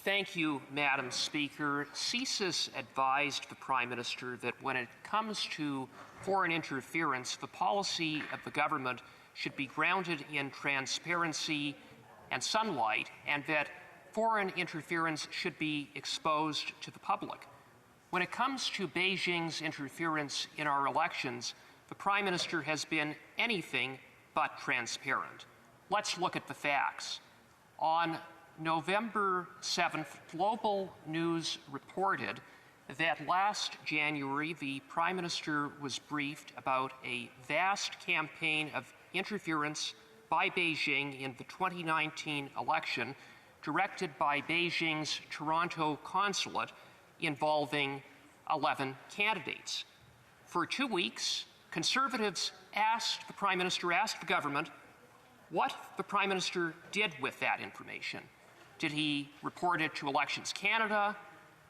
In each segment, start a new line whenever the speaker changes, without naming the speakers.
Thank you, Madam Speaker. CSIS advised the Prime Minister that when it comes to foreign interference, the policy of the government should be grounded in transparency and sunlight, and that foreign interference should be exposed to the public. When it comes to Beijing's interference in our elections, the Prime Minister has been anything but transparent. Let's look at the facts. On November 7th, Global News reported that last January, the Prime Minister was briefed about a vast campaign of interference by Beijing in the 2019 election, directed by Beijing's Toronto consulate, involving 11 candidates. For 2 weeks, Conservatives asked the government what the Prime Minister did with that information. Did he report it to Elections Canada,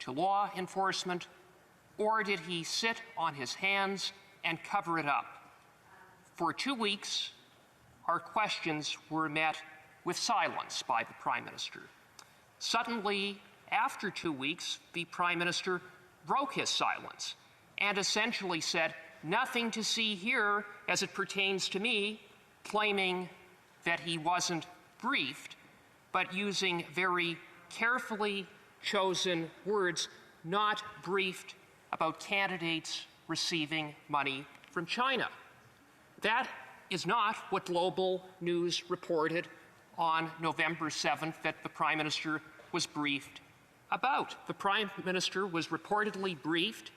to law enforcement, or did he sit on his hands and cover it up? For 2 weeks, our questions were met with silence by the Prime Minister. Suddenly, after 2 weeks, the Prime Minister broke his silence and essentially said, "Nothing to see here as it pertains to me," claiming that he wasn't briefed, but using very carefully chosen words, not briefed about candidates receiving money from China. That is not what Global News reported on November 7th that the Prime Minister was briefed about. The Prime Minister was reportedly briefed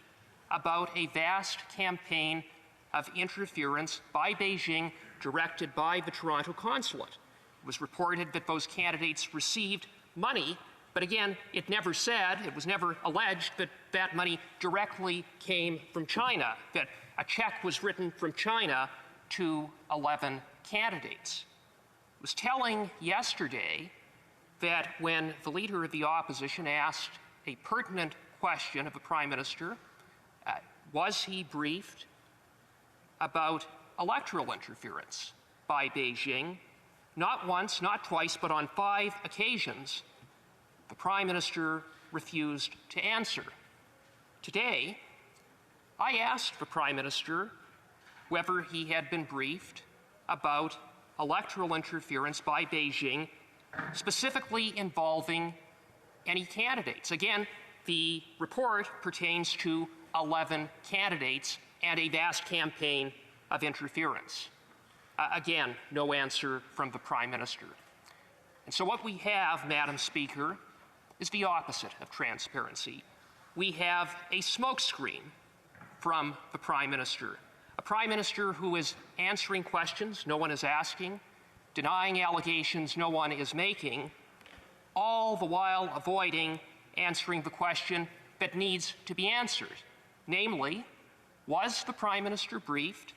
about a vast campaign of interference by Beijing directed by the Toronto consulate. It was reported that those candidates received money, but again, it was never alleged that that money directly came from China, that a check was written from China to 11 candidates. It was telling yesterday that when the Leader of the Opposition asked a pertinent question of the Prime Minister, was he briefed about electoral interference by Beijing? Not once, not twice, but on 5 occasions, the Prime Minister refused to answer. Today, I asked the Prime Minister whether he had been briefed about electoral interference by Beijing, specifically involving any candidates. Again, the report pertains to 11 candidates and a vast campaign of interference. Again, no answer from the Prime Minister. And so what we have, Madam Speaker, is the opposite of transparency. We have a smokescreen from the Prime Minister, a Prime Minister who is answering questions no one is asking, denying allegations no one is making, all the while avoiding answering the question that needs to be answered. Namely, was the Prime Minister briefed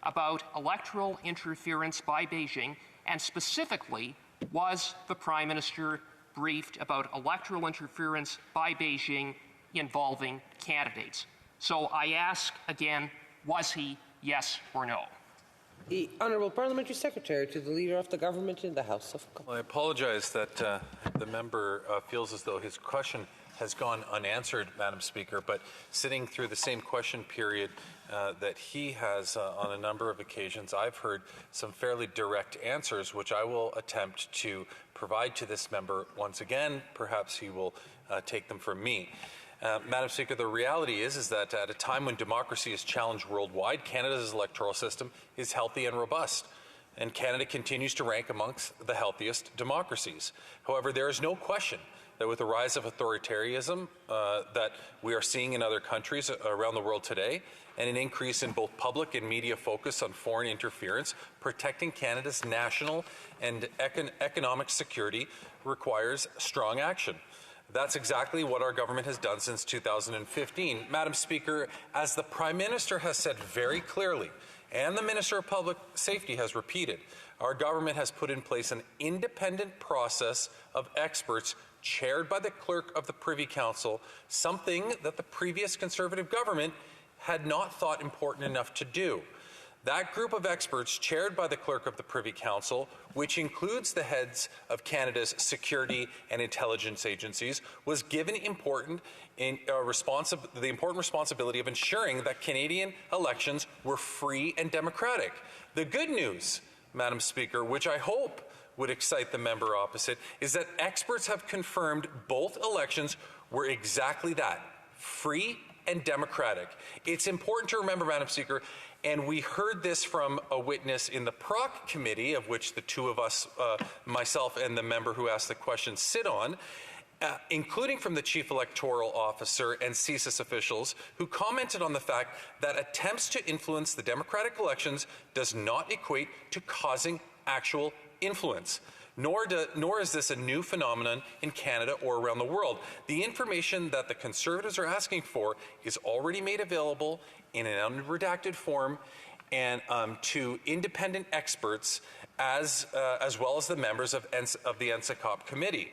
about electoral interference by Beijing, and specifically, was the Prime Minister briefed about electoral interference by Beijing involving candidates? So I ask again, was he, yes or no?
The Honourable Parliamentary Secretary to the Leader of the Government in the House of Commons.
Well, I apologize that the member feels as though his question has gone unanswered, Madam Speaker, but sitting through the same question period that he has on a number of occasions, I've heard some fairly direct answers, which I will attempt to provide to this member once again. Perhaps he will take them from me. Madam Speaker, the reality is that at a time when democracy is challenged worldwide, Canada's electoral system is healthy and robust, and Canada continues to rank amongst the healthiest democracies. However, there is no question that with the rise of authoritarianism that we are seeing in other countries around the world today, and an increase in both public and media focus on foreign interference, protecting Canada's national and economic security requires strong action. That's exactly what our government has done since 2015. Madam Speaker, as the Prime Minister has said very clearly, and the Minister of Public Safety has repeated, our government has put in place an independent process of experts chaired by the Clerk of the Privy Council, something that the previous Conservative government had not thought important enough to do. That group of experts, chaired by the Clerk of the Privy Council, which includes the heads of Canada's security and intelligence agencies, was given the important responsibility of ensuring that Canadian elections were free and democratic. The good news, Madam Speaker, which I hope would excite the member opposite, is that experts have confirmed both elections were exactly that, free and democratic. It's important to remember, Madam Speaker, and we heard this from a witness in the PROC committee, of which the two of us, myself and the member who asked the question, sit on, including from the Chief Electoral Officer and CSIS officials, who commented on the fact that attempts to influence the democratic elections does not equate to causing actual influence. Nor is this a new phenomenon in Canada or around the world. The information that the Conservatives are asking for is already made available in an unredacted form and to independent experts as well as the members of the NSICOP committee.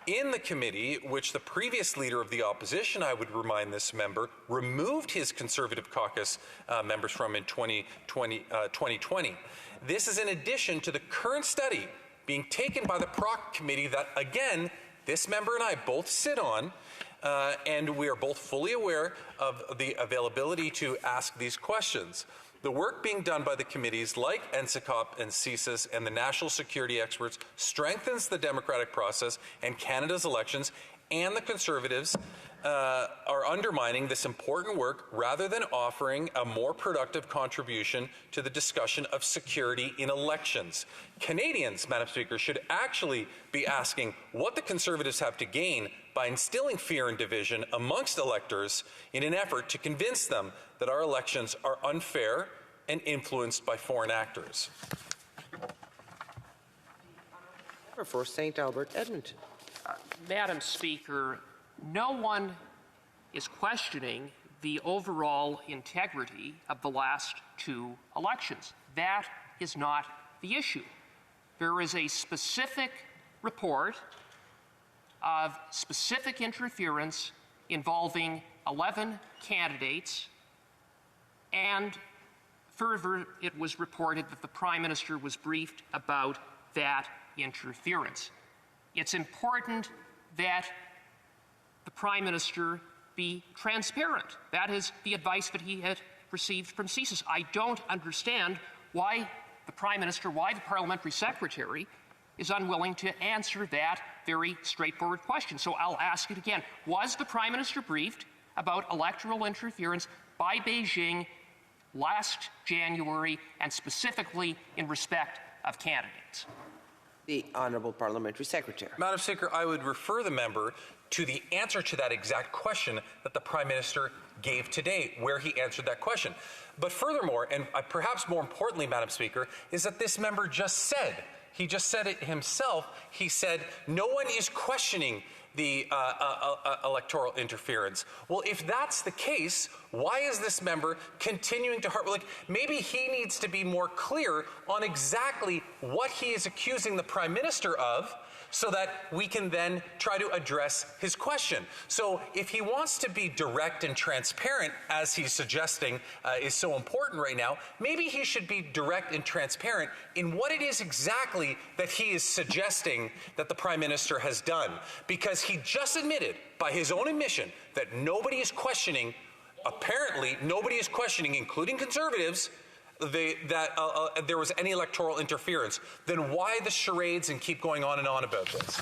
In the committee, which the previous leader of the opposition, I would remind this member, removed his Conservative caucus members from in 2020. This is in addition to the current study being taken by the PROC committee that, again, this member and I both sit on, and we are both fully aware of the availability to ask these questions. The work being done by the committees like NSICOP and CSIS and the national security experts strengthens the democratic process and Canada's elections, and the Conservatives are undermining this important work rather than offering a more productive contribution to the discussion of security in elections. Canadians, Madam Speaker, should actually be asking what the Conservatives have to gain by instilling fear and division amongst electors in an effort to convince them that our elections are unfair and influenced by foreign actors.
For St. Albert, Edmonton.
Madam Speaker, no one is questioning the overall integrity of the last two elections. That is not the issue. There is a specific report of specific interference involving 11 candidates, and further, it was reported that the Prime Minister was briefed about that interference. It's important that the Prime Minister be transparent. That is the advice that he had received from CSIS. I don't understand why the Prime Minister, why the Parliamentary Secretary is unwilling to answer that very straightforward question. So I'll ask it again. Was the Prime Minister briefed about electoral interference by Beijing last January, and specifically in respect of candidates?
The Honourable Parliamentary Secretary.
Madam Speaker, I would refer the member to the answer to that exact question that the Prime Minister gave today, where he answered that question. But furthermore, and perhaps more importantly, Madam Speaker, is that this member just said, he just said it himself, he said, no one is questioning the electoral interference. Well, if that's the case, why is this member continuing to maybe he needs to be more clear on exactly what he is accusing the Prime Minister of, so that we can then try to address his question. So if he wants to be direct and transparent, as he's suggesting is so important right now, maybe he should be direct and transparent in what it is exactly that he is suggesting that the Prime Minister has done. Because he just admitted, by his own admission, that nobody is questioning, apparently nobody is questioning, including Conservatives, that there was any electoral interference. Then why the charades and keep going on and on about this?